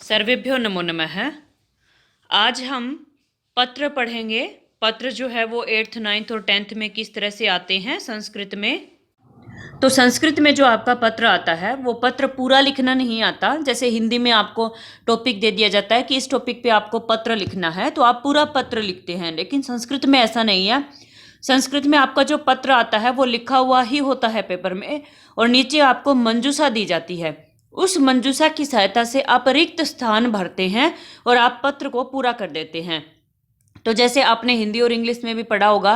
सर्वेभ्यो नमो नमः। आज हम पत्र पढ़ेंगे। पत्र जो है वो 8th 9th और 10th में किस तरह से आते हैं संस्कृत में। तो संस्कृत में जो आपका पत्र आता है वो पत्र पूरा लिखना नहीं आता। जैसे हिंदी में आपको टॉपिक दे दिया जाता है कि इस टॉपिक पे आपको पत्र लिखना है तो आप पूरा पत्र लिखते हैं, लेकिन संस्कृत में ऐसा नहीं है। संस्कृत में आपका जो पत्र आता है वो लिखा हुआ ही होता है पेपर में, और नीचे आपको मंजूषा दी जाती है। उस मंजूषा की सहायता से आप रिक्त स्थान भरते हैं और आप पत्र को पूरा कर देते हैं। तो जैसे आपने हिंदी और इंग्लिश में भी पढ़ा होगा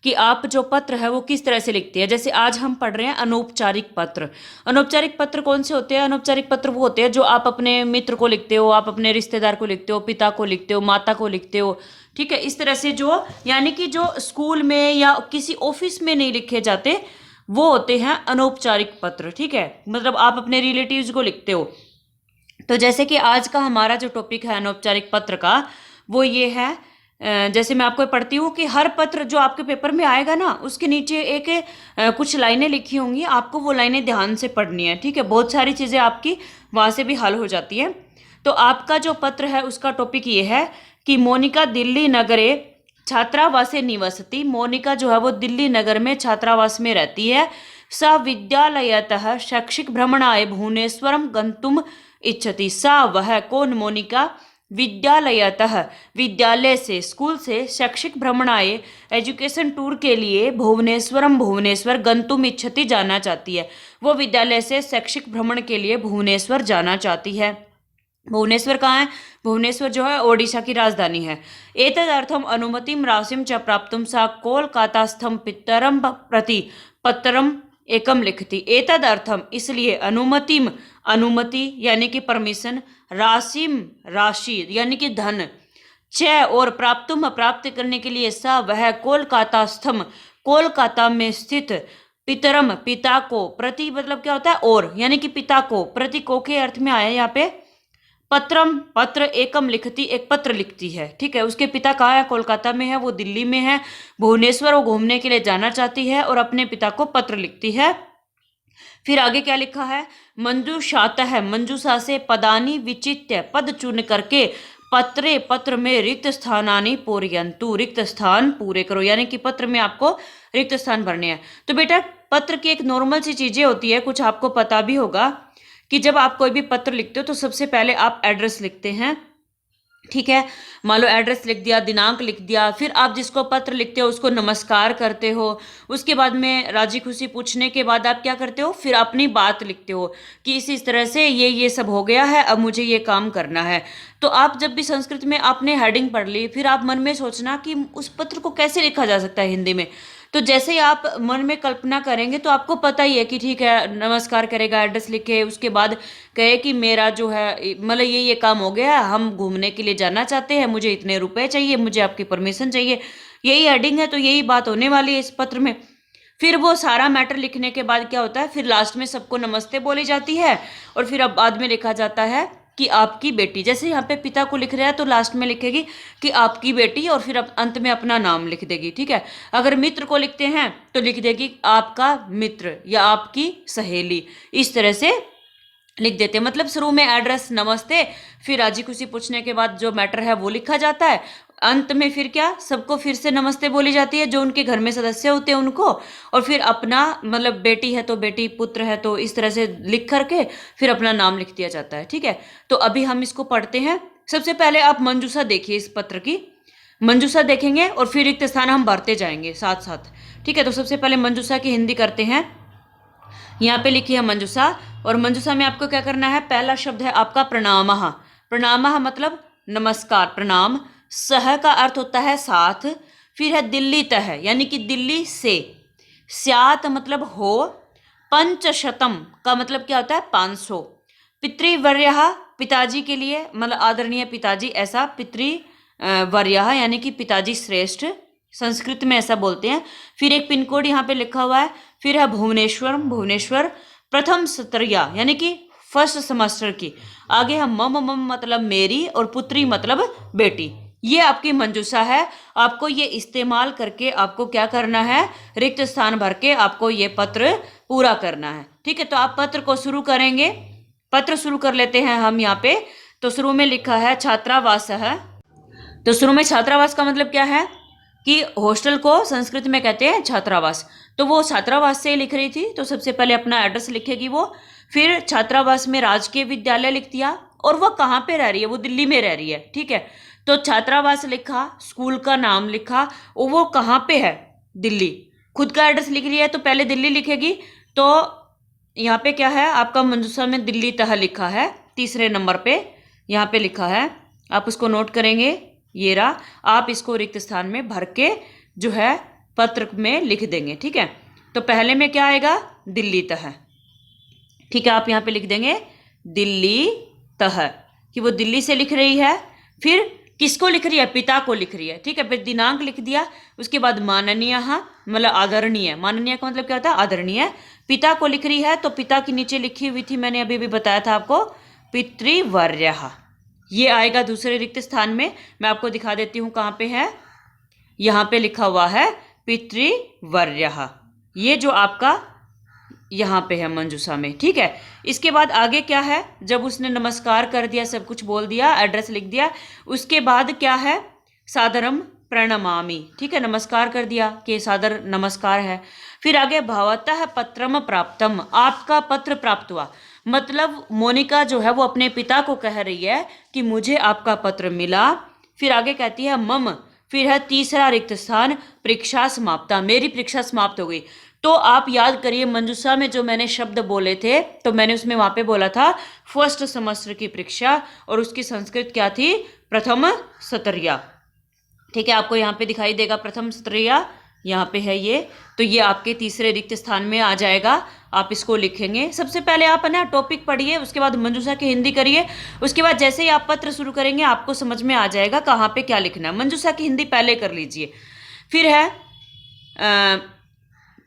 कि आप जो पत्र है वो किस तरह से लिखते हैं। जैसे आज हम पढ़ रहे हैं अनौपचारिक पत्र। अनौपचारिक पत्र कौन से होते हैं? अनौपचारिक पत्र वो होते हैं जो आप अपने मित्र को लिखते हो, आप अपने रिश्तेदार को लिखते हो, पिता को लिखते हो, माता को लिखते हो। ठीक है, इस तरह से जो यानी कि जो स्कूल में या किसी ऑफिस में नहीं लिखे जाते वो होते हैं अनौपचारिक पत्र। ठीक है, मतलब आप अपने रिलेटिव्स को लिखते हो। तो जैसे कि आज का हमारा जो टॉपिक है अनौपचारिक पत्र का वो ये है। जैसे मैं आपको पढ़ती हूँ कि हर पत्र जो आपके पेपर में आएगा ना उसके नीचे एक कुछ लाइनें लिखी होंगी, आपको वो लाइनें ध्यान से पढ़नी है। ठीक है, बहुत सारी चीज़ें आपकी वहाँ से भी हल हो जाती है। तो आपका जो पत्र है उसका टॉपिक ये है कि मोनिका दिल्ली नगरे छात्रावासे निवसति। मोनिका जो है वो दिल्ली नगर में छात्रावास में रहती है। सा विद्यालयतः शैक्षिक भ्रमणाय भुवनेश्वरम गंतुम इच्छति। सा वह कौन? मोनिका विद्यालयतः विद्यालय से, स्कूल से, शैक्षिक भ्रमणाय एजुकेशन टूर के लिए भुवनेश्वर गंतुम इच्छति जाना चाहती है। वो विद्यालय से शैक्षिक भ्रमण के लिए भुवनेश्वर जाना चाहती है। भुवनेश्वर कहाँ है? भुवनेश्वर जो है ओडिशा की राजधानी है। एतदर्थम अनुमतिम राशिम च प्राप्तुम सा कोलकातास्थम पितरम प्रति पत्रम एकम लिखति। एतद अर्थम इसलिए, अनुमतिम अनुमति यानी कि परमिशन, राशिम राशि यानी कि धन, च और प्राप्तुम प्राप्त करने के लिए, सा वह कोलकातास्थम कोलकाता में स्थित, पितरम पिता को, प्रति मतलब क्या होता है? और यानी कि पिता को, प्रति को के अर्थ में आया यहाँ पे। पत्रम पत्र, एकम लिखती एक पत्र लिखती है। ठीक है, उसके पिता कहाँ है? कोलकाता में है, वो दिल्ली में है। भुवनेश्वर वो घूमने के लिए जाना चाहती है और अपने पिता को पत्र लिखती है। फिर आगे क्या लिखा है? मंजूषातः मंजूषा से पदानी विचित्य पद चुन करके पत्रे पत्र में रिक्त स्थानानि पूरयन्तु। रिक्त स्थान पूरे करो, यानी कि पत्र में आपको रिक्त स्थान भरने हैं। तो बेटा पत्र की एक नॉर्मल सी चीजें होती है, कुछ आपको पता भी होगा कि जब आप कोई भी पत्र लिखते हो तो सबसे पहले आप एड्रेस लिखते हैं। ठीक है, मान लो एड्रेस लिख दिया, दिनांक लिख दिया, फिर आप जिसको पत्र लिखते हो उसको नमस्कार करते हो। उसके बाद में राजी खुशी पूछने के बाद आप क्या करते हो? फिर अपनी बात लिखते हो कि इस तरह से ये सब हो गया है, अब मुझे ये काम करना है। तो आप जब भी संस्कृत में आपने हेडिंग पढ़ ली, फिर आप मन में सोचना कि उस पत्र को कैसे लिखा जा सकता है हिंदी में। तो जैसे ही आप मन में कल्पना करेंगे तो आपको पता ही है कि ठीक है, नमस्कार करेगा, एड्रेस लिखे, उसके बाद कहे कि मेरा जो है मतलब ये काम हो गया, हम घूमने के लिए जाना चाहते हैं, मुझे इतने रुपए चाहिए, मुझे आपकी परमिशन चाहिए। यही हेडिंग है, तो यही बात होने वाली है इस पत्र में। फिर वो सारा मैटर लिखने के बाद क्या होता है? फिर लास्ट में सबको नमस्ते बोली जाती है और फिर अब बाद में लिखा जाता है कि आपकी बेटी। जैसे यहाँ पे पिता को लिख रहा है तो लास्ट में लिखेगी कि आपकी बेटी, और फिर अंत में अपना नाम लिख देगी। ठीक है, अगर मित्र को लिखते हैं तो लिख देगी आपका मित्र या आपकी सहेली। इस तरह से लिख देते हैं। मतलब शुरू में एड्रेस नमस्ते, फिर राजी खुशी पूछने के बाद जो मैटर है वो लिखा जाता है, अंत में फिर क्या, सबको फिर से नमस्ते बोली जाती है जो उनके घर में सदस्य होते हैं उनको, और फिर अपना मतलब बेटी है तो बेटी, पुत्र है तो इस तरह से लिख करके फिर अपना नाम लिख दिया जाता है। ठीक है, तो अभी हम इसको पढ़ते हैं। सबसे पहले आप मंजूषा देखिए, इस पत्र की मंजूषा देखेंगे और फिर रिक्त स्थान हम भरते जाएंगे साथ साथ। ठीक है, तो सबसे पहले मंजूषा की हिंदी करते हैं। यहाँ पे लिखी है मंजूषा, और मंजूषा में आपको क्या करना है? पहला शब्द है आपका प्रणामः। प्रणामः मतलब नमस्कार, प्रणाम। सह का अर्थ होता है साथ। फिर है दिल्लीतः यानी कि दिल्ली से। स्यात् मतलब हो। पंचशतम का मतलब क्या होता है? 500। पितृवर्यः पिताजी के लिए, मतलब आदरणीय पिताजी, ऐसा पितृवर्यः यानी कि पिताजी श्रेष्ठ, संस्कृत में ऐसा बोलते हैं। फिर एक पिन कोड यहाँ पे लिखा हुआ है। फिर है भुवनेश्वर प्रथम सत्रिया यानी कि फर्स्ट सेमेस्टर की। आगे हम मम मतलब मेरी, और पुत्री मतलब बेटी। ये आपकी मंजूषा है। आपको ये इस्तेमाल करके आपको क्या करना है? रिक्त स्थान भर के आपको ये पत्र पूरा करना है। ठीक है, तो आप पत्र को शुरू करेंगे। पत्र शुरू कर लेते हैं हम यहाँ पे। तो शुरू में लिखा है छात्रावास है। तो शुरू में छात्रावास का मतलब क्या है कि हॉस्टल को संस्कृत में कहते हैं छात्रावास। तो वो छात्रावास से लिख रही थी, तो सबसे पहले अपना एड्रेस लिखेगी वो, फिर छात्रावास में राजकीय विद्यालय लिख दिया, और वो कहाँ पे रह रही है, वो दिल्ली में रह रही है, ठीक है। तो छात्रावास लिखा, स्कूल का नाम लिखा, और वो कहाँ पे है, दिल्ली। खुद का एड्रेस लिख रही है तो पहले दिल्ली लिखेगी। तो यहाँ पे क्या है आपका मंजूषा में दिल्ली तह लिखा है, तीसरे नंबर पे यहाँ पे लिखा है, आप उसको नोट करेंगे, ये रहा। आप इसको रिक्त स्थान में भर के जो है पत्र में लिख देंगे, ठीक है। तो पहले में क्या आएगा, दिल्ली तह, ठीक है। आप यहाँ पे लिख देंगे दिल्ली तह, कि वो दिल्ली से लिख रही है। फिर किसको लिख रही है, पिता को लिख रही है, ठीक है। फिर दिनांक लिख दिया, उसके बाद माननीय, मतलब आदरणीय, माननीय का मतलब क्या होता है, आदरणीय। पिता को लिख रही है, तो पिता के नीचे लिखी हुई थी, मैंने अभी भी बताया था आपको, पितृवर्यः। ये आएगा दूसरे रिक्त स्थान में। मैं आपको दिखा देती हूँ कहाँ पे है, यहाँ पे लिखा हुआ है पितृवर्यः, ये जो आपका यहाँ पे है मंजूषा में, ठीक है। इसके बाद आगे क्या है, जब उसने नमस्कार कर दिया, सब कुछ बोल दिया, एड्रेस लिख दिया, उसके बाद क्या है, सादरम प्रणमामि, ठीक है। नमस्कार कर दिया कि सादर नमस्कार है। फिर आगे भवतः पत्रम प्राप्तम, आपका पत्र प्राप्त हुआ, मतलब मोनिका जो है वो अपने पिता को कह रही है कि मुझे आपका पत्र मिला। फिर आगे कहती है मम, फिर है तीसरा रिक्त स्थान, परीक्षा समाप्ता, मेरी परीक्षा समाप्त हो गई। तो आप याद करिए मंजूषा में जो मैंने शब्द बोले थे, तो मैंने उसमें वहां पे बोला था फर्स्ट सेमेस्टर की परीक्षा, और उसकी संस्कृत क्या थी, प्रथम सत्रिया, ठीक है। आपको यहाँ पे दिखाई देगा प्रथम सत्रिया, यहाँ पे है ये। तो ये आपके तीसरे रिक्त स्थान में आ जाएगा, आप इसको लिखेंगे। सबसे पहले आप ना टॉपिक पढ़िए, उसके बाद मंजूषा की हिंदी करिए, उसके बाद जैसे ही आप पत्र शुरू करेंगे आपको समझ में आ जाएगा कहाँ पे क्या लिखना है। मंजूषा की हिंदी पहले कर लीजिए। फिर है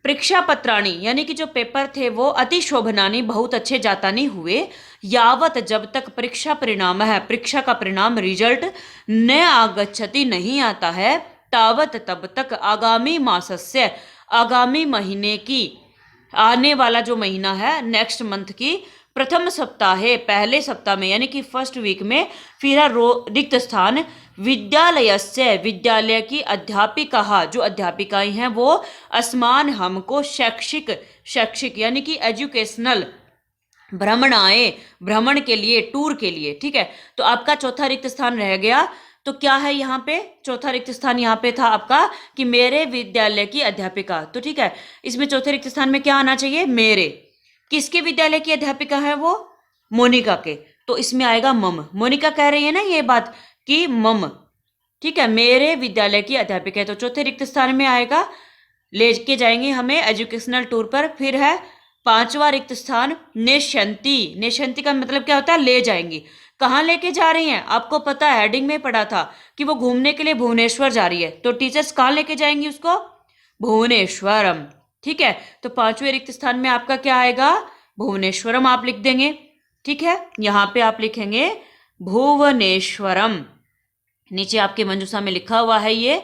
परीक्षा पत्राणी, यानी कि जो पेपर थे वो अति शोभनानी, बहुत अच्छे जातानी हुए, यावत जब तक परीक्षा परिणाम है, परीक्षा का परिणाम रिजल्ट न आगच्छति नहीं आता है, तावत तब तक आगामी मासस्य, आगामी महीने की, आने वाला जो महीना है नेक्स्ट मंथ की प्रथम सप्ताह है, पहले सप्ताह में यानी कि फर्स्ट वीक में, फिर रिक्त स्थान विद्यालय से, विद्यालय की अध्यापिका, जो अध्यापिकाएं हैं वो असमान हमको शैक्षिक, शैक्षिक यानी कि एजुकेशनल भ्रमणाएं, भ्रमण के लिए, टूर के लिए, ठीक है। तो आपका चौथा रिक्त स्थान रह गया। तो क्या है यहाँ पे, चौथा रिक्त स्थान यहाँ पे था आपका कि मेरे विद्यालय की अध्यापिका, तो ठीक है। इसमें चौथे रिक्त स्थान में क्या आना चाहिए, मेरे, किसके विद्यालय की अध्यापिका है वो, मोनिका के, तो इसमें आएगा मम। मोनिका कह रही है ना ये बात कि मम, ठीक है, मेरे विद्यालय की अध्यापिका है, तो चौथे रिक्त स्थान में आएगा, लेके जाएंगे हमें एजुकेशनल टूर पर। फिर है पांचवा रिक्त स्थान नेशंती, नेशंती का मतलब क्या होता है, ले जाएंगी। कहाँ लेके जा रही हैं, आपको पता है, हेडिंग में पढ़ा था कि वो घूमने के लिए भुवनेश्वर जा रही है, तो टीचर्स कहाँ लेके जाएंगी उसको, भुवनेश्वरम, ठीक है। तो पांचवें रिक्त स्थान में आपका क्या आएगा, भुवनेश्वरम आप लिख देंगे, ठीक है। यहाँ पे आप लिखेंगे भुवनेश्वरम, नीचे आपके मंजूषा में लिखा हुआ है ये।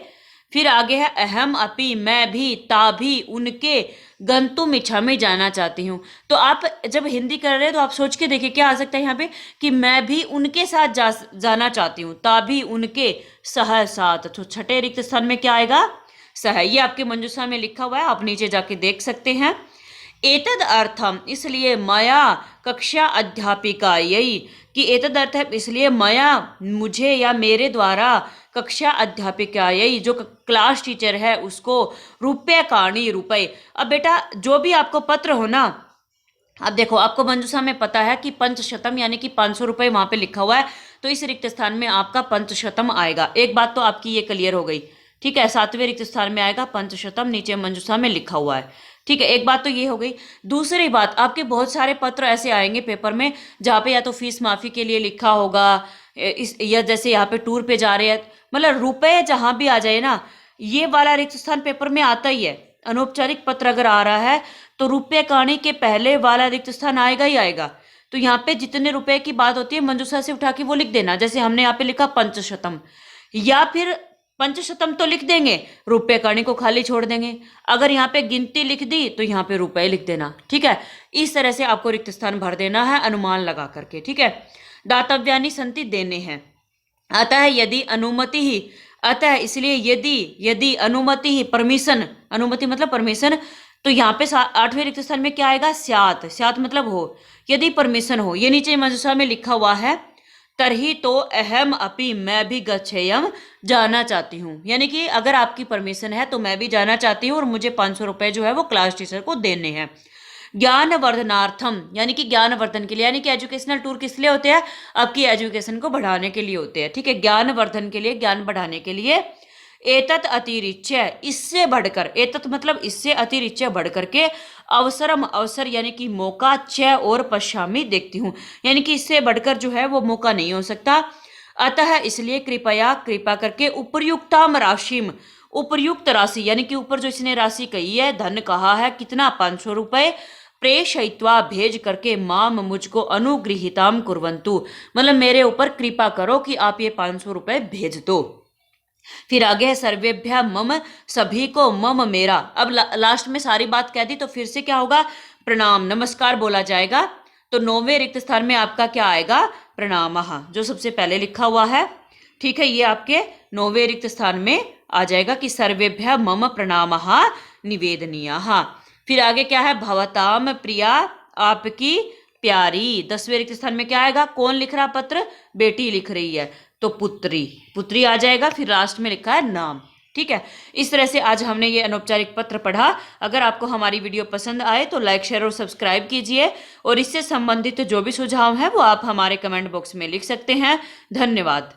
फिर आगे है अहम अपि, मैं भी, ता भी, उनके, गंतुम इच्छा में जाना चाहती हूँ। तो आप जब हिंदी कर रहे हैं तो आप सोच के देखिए क्या आ सकता है यहाँ पे कि मैं भी उनके साथ जाना चाहती हूँ, ता भी, उनके, सह, साथ। तो छठे रिक्त स्थान में क्या आएगा, सह, ये आपके मंजूषा में लिखा हुआ है, आप नीचे जाके देख सकते हैं। एतद अर्थम, इसलिए मया कक्षा अध्यापिका, यही कि एतद अर्थ है इसलिए मया, मुझे या मेरे द्वारा, कक्षा अध्यापिका, यही जो क्लास टीचर है उसको, रुपये काणी, रुपए। अब बेटा जो भी आपको पत्र हो ना, अब देखो आपको मंजूषा में पता है कि पंचशतम यानी कि 500 रुपये वहां पे लिखा हुआ है, तो इस रिक्त स्थान में आपका पंचशतम आएगा। एक बात तो आपकी ये क्लियर हो गई, ठीक है। सातवें रिक्त स्थान में आएगा पंचशतम, नीचे मंजूषा में लिखा हुआ है, ठीक है। एक बात तो ये हो गई। दूसरी बात, आपके बहुत सारे पत्र ऐसे आएंगे पेपर में जहाँ पे या तो फीस माफी के लिए लिखा होगा, या जैसे यहाँ पे टूर पे जा रहे हैं, मतलब रुपए जहाँ भी आ जाए ना, ये वाला रिक्त स्थान पेपर में आता ही है। अनौपचारिक पत्र अगर आ रहा है तो रुपये काणी के पहले वाला रिक्त स्थान आएगा ही आएगा। तो यहाँ पे जितने रुपए की बात होती है मंजूषा से उठा के वो लिख देना, जैसे हमने यहाँ पे लिखा पंचशतम, या फिर पंचशतम तो लिख देंगे, रुपये काणी को खाली छोड़ देंगे। अगर यहाँ पे गिनती लिख दी तो यहाँ पे रुपए लिख देना, ठीक है। इस तरह से आपको रिक्त स्थान भर देना है अनुमान लगा करके, ठीक है। दातव्यानि सन्ति देने हैं। अतः यदि अनुमति ही, अतः इसलिए यदि अनुमति ही, परमिशन, अनुमति मतलब परमिशन, तो यहाँ पे 8वें रिक्त स्थान में क्या आएगा, स्यात, स्यात मतलब हो, यदि परमिशन हो, ये नीचे मजुसा में लिखा हुआ है, तरही तो अहम अपि, मैं भी गच्छेयम, जाना चाहती हूँ, यानी कि अगर आपकी परमिशन है तो मैं भी जाना चाहती हूँ और मुझे 500 रुपये जो है वो क्लास टीचर को देने हैं। ज्ञान वर्धनार्थम, यानी कि ज्ञान वर्धन के लिए, यानी कि एजुकेशनल टूर किस लिए होते हैं, आपकी एजुकेशन को बढ़ाने के लिए होते हैं, ठीक है, ज्ञान वर्धन के लिए, ज्ञान बढ़ाने के लिए। एतत् अतिरिच्य, इससे बढ़कर, एतत् मतलब इससे, अतिरिच्य बढ़ करके, अवसरम, अवसर यानी कि मौका, च और पश्यामी देखती हूँ, यानी कि इससे बढ़कर जो है वो मौका नहीं हो सकता। अतः इसलिए कृपया, कृपा करके, उपर्युक्ताम राशिम, उपर्युक्त राशि यानी कि ऊपर जो इसने राशि कही है, धन कहा है, कितना, 500 रुपये, प्रेषयित्वा भेज करके, माम मुझको, अनुगृहीताम कुर्वन्तु मतलब मेरे ऊपर कृपा करो कि आप ये 500 रुपये भेज दो। फिर आगे है सर्वेभ्य मम, सभी को, मम मेरा, अब लास्ट में सारी बात कह दी तो फिर से क्या होगा, प्रणाम, नमस्कार बोला जाएगा। तो 9वें रिक्त स्थान में आपका क्या आएगा, प्रणामः, जो सबसे पहले लिखा हुआ है, ठीक है, ये आपके 9वें रिक्त स्थान में आ जाएगा कि सर्वेभ्य मम प्रणामः निवेदनीयः। फिर आगे क्या है, भवताम प्रिया, आपकी प्यारी, 10वें रिक्त स्थान में क्या आएगा, कौन लिख रहा पत्र, बेटी लिख रही है, तो पुत्री, पुत्री आ जाएगा। फिर लास्ट में लिखा है नाम, ठीक है। इस तरह से आज हमने ये अनौपचारिक पत्र पढ़ा। अगर आपको हमारी वीडियो पसंद आए तो लाइक, शेयर और सब्सक्राइब कीजिए, और इससे संबंधित जो भी सुझाव है वो आप हमारे कमेंट बॉक्स में लिख सकते हैं। धन्यवाद।